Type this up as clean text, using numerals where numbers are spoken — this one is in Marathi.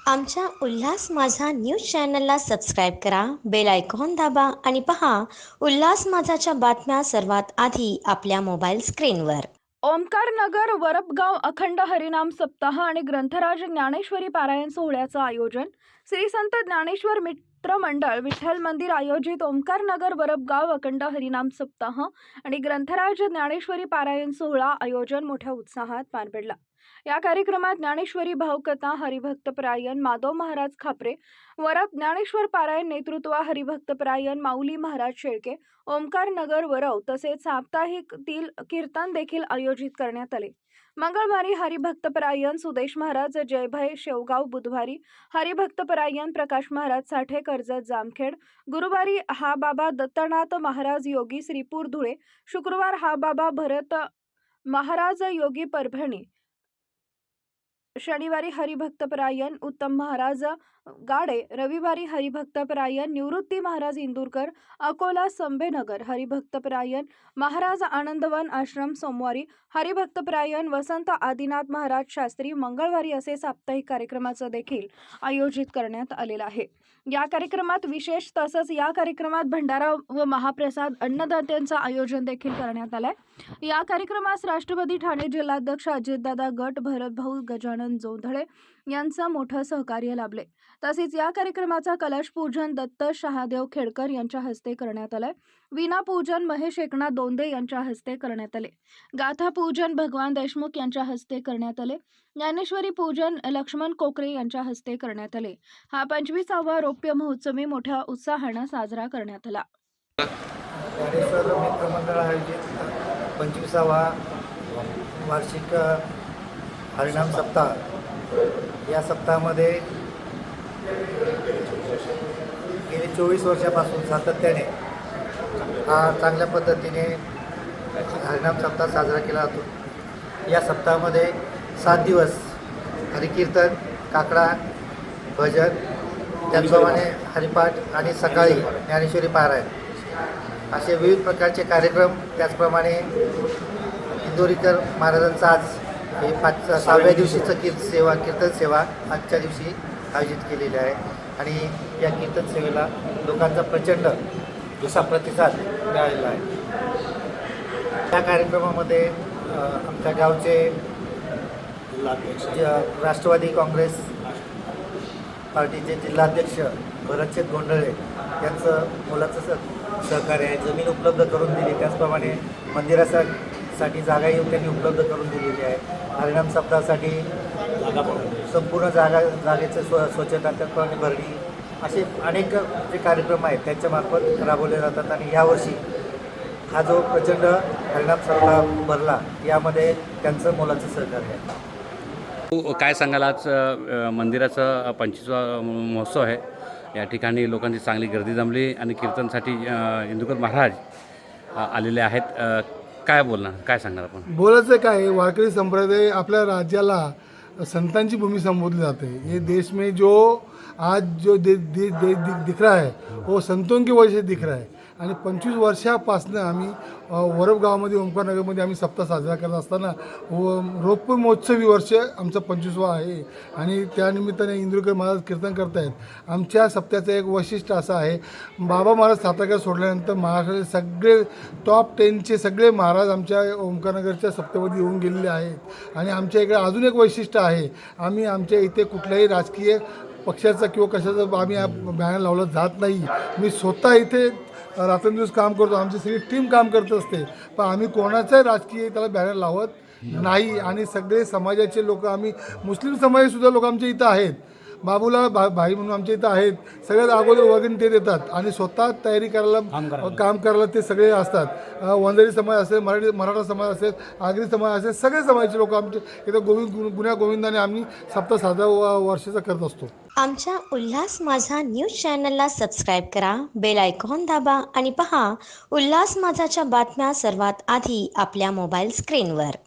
आमच्या उल्हास माझा न्यूज चॅनलला सबस्क्राईब करा, बेल आयकॉन दाबा आणि पहा उल्हास माझाच्या बातम्या सर्वात आधी आपल्या मोबाईल स्क्रीनवर. ओमकार नगर वरपगाव अखंड हरिनाम सप्ताह आणि ग्रंथराज ज्ञानेश्वरी पारायण सोहळ्याचं आयोजन श्री संत ज्ञानेश्वर मित्र मंडळ विठ्ठल मंदिर आयोजित ओमकार नगर वरपगाव अखंड हरिनाम सप्ताह आणि ग्रंथराज ज्ञानेश्वरी पारायण सोहळा आयोजन मोठ्या उत्साहात पार पडला. या कार्यक्रमात ज्ञानेश्वरी भावकथा हरिभक्तपरायण माधव महाराज खापरे, वरप ज्ञानेश्वर पारायण नेतृत्व हरिभक्तपरायण माऊली महाराज शेळके, ओमकार नगर वरव तसेच साप्ताहिकतील कीर्तन देखील आयोजित करण्यात आले. मंगळवारी हरिभक्तपरायण सुदेश महाराज जयभय शेवगाव, बुधवारी हरिभक्तपरायण प्रकाश महाराज साठे कर्जत जामखेड, गुरुवारी हा बाबा दत्तनाथ महाराज योगी श्रीपूर धुळे, शुक्रवार हा बाबा भरत महाराज योगी परभणी, शनिवारी हरिभक्तपरायण उत्तम महाराज गाडे, रविवारी हरिभक्तपरायण निवृत्ती महाराज इंदूरकर अकोला संभेनगर, हरिभक्तपरायण महाराज आनंदवन आश्रम सोमवारी, हरिभक्तपरायण वसंत आदिनाथ महाराज शास्त्री मंगळवारी असे साप्ताहिक कार्यक्रमाचं देखील आयोजित करण्यात आलेलं आहे. या कार्यक्रमात विशेष तसंच या कार्यक्रमात भंडारा व महाप्रसाद अन्नदात्यांचं आयोजन देखील करण्यात आलंय. या कार्यक्रमास राष्ट्रवादी ठाणे जिल्हाध्यक्ष अजितदादा गट, भरतभाऊ गजानन जोंधळे यांचं मोठं सहकार्य लाभले. तसेच या कार्यक्रमाचा कलश पूजन दत्त शहादेव खेडकर यांच्या हस्ते करण्यात आलंय. वीणा पूजन महेश एकनाथ दोंदे यांच्या हस्ते करण्यात आले. गाथा पूजन भगवान देशमुख यांच्या हस्ते करण्यात आले. ज्ञानेश्वरी पूजन लक्ष्मण कोकरे यांच्या हस्ते करण्यात आले. हा 25वा रौप्य महोत्सवी मोठ्या उत्साहाने साजरा करण्यात आला. ज्ञानेश्वर मित्रमंडळ आयोजित 25वा वार्षिक हरिनाम सप्ताह. या सप्ताहामध्ये गेली 24 वर्षापासून सातत्याने हा चांगल्या पद्धतीने हरिनाम सप्ताह साजरा केला जातो. या सप्ताहामध्ये 7 दिवस हरिकीर्तन, काकडा, भजन, त्याचप्रमाणे हरिपाठ आणि सकाळी ज्ञानेश्वरी पारायण असे विविध प्रकारचे कार्यक्रम. त्याचप्रमाणे इंदोरीकर महाराजांचा आज हे 6व्या दिवशीचं कीर्तन सेवा आजच्या दिवशी आयोजित केलेली आहे आणि या कीर्तन सेवेला लोकांचा प्रचंड जसा प्रतिसाद मिळालेला आहे. या कार्यक्रमामध्ये आमच्या गावचे राष्ट्रवादी काँग्रेस पार्टीचे जिल्हाध्यक्ष भरतशेठ गोंधळे यांचं मोलाचं सहकार्य आहे. जमीन उपलब्ध करून दिली, त्याचप्रमाणे मंदिरासाठी जागाही त्यांनी उपलब्ध करून दिलेली आहे. हरिनाम सप्ताहासाठी संपूर्ण जागेचं स्वच्छता, त्याचप्रमाणे भरणी असे अनेक जे कार्यक्रम आहेत त्यांच्यामार्फत राबवले जातात आणि यावर्षी हा जो प्रचंड हरिनाम सप्ताह भरला यामध्ये त्यांचं मोलाचं सहकार्य आहे. काय सांगाल, आज मंदिराचा 25वा महोत्सव आहे. या ठिकाणी लोकांची चांगली गर्दी जमली आणि कीर्तनसाठी इंदूरकर महाराज आलेले आहेत. काय बोलणार, काय सांगणार आपण? बोलायचं काय, वारकरी संप्रदाय आपल्या राज्याला संतांची भूमी संबोधली जाते. ये देश में जो आज जो दिख रहा है वो संतों की वजह से दिख रहा है. आणि 25 वर्षापासून आम्ही वरप गावामध्ये ओमकार नगरमध्ये आम्ही सप्ताह साजरा करत असताना रौप्य महोत्सवी वर्ष आमचं 25वा आहे आणि त्यानिमित्ताने इंदूरकर महाराज कीर्तन करत आहेत. आमच्या सप्त्याचं एक वैशिष्ट्य असं आहे, बाबा महाराज सातारकर सोडल्यानंतर महाराष्ट्राचे सगळे टॉप 10चे सगळे महाराज आमच्या ओमकार नगरच्या सप्त्यामध्ये येऊन गेलेले आहेत. आणि आमच्या इकडे अजून एक वैशिष्ट्य आहे, आम्ही आमच्या इथे कुठल्याही राजकीय पक्षाचा किंवा कशाचा आम्ही बॅनर लावलं जात नाही. मी स्वतः इथे रात्रंदिवस काम करतो, आमची सगळी टीम काम करत असते, पण आम्ही कोणाचाही राजकीय त्याला बॅनर लावत नाही. आणि सगळे समाजाचे लोक, आम्ही मुस्लिम समाजाचेसुद्धा लोक आमच्या इथं आहेत. बाबूला भाई म्हणून आमच्या इथं आहेत. सगळ्यात अगोदर वगैरे ते देतात आणि स्वतः तयारी करायला काम करायला ते सगळे असतात. वंजारी समाज असेल, मराठा समाज असेल, आगरी समाज असेल, सगळे समाजाचे लोक आमचे इथं गुन्ह्या गोविंदाने आम्ही सप्ताह 7व्या वर्षाचा करत असतो. आमच्या उल्हास माझा न्यूज चॅनलला सबस्क्राईब करा, बेल आयकॉन दाबा आणि पहा उल्हास माझाच्या बातम्या सर्वात आधी आपल्या मोबाईल स्क्रीनवर.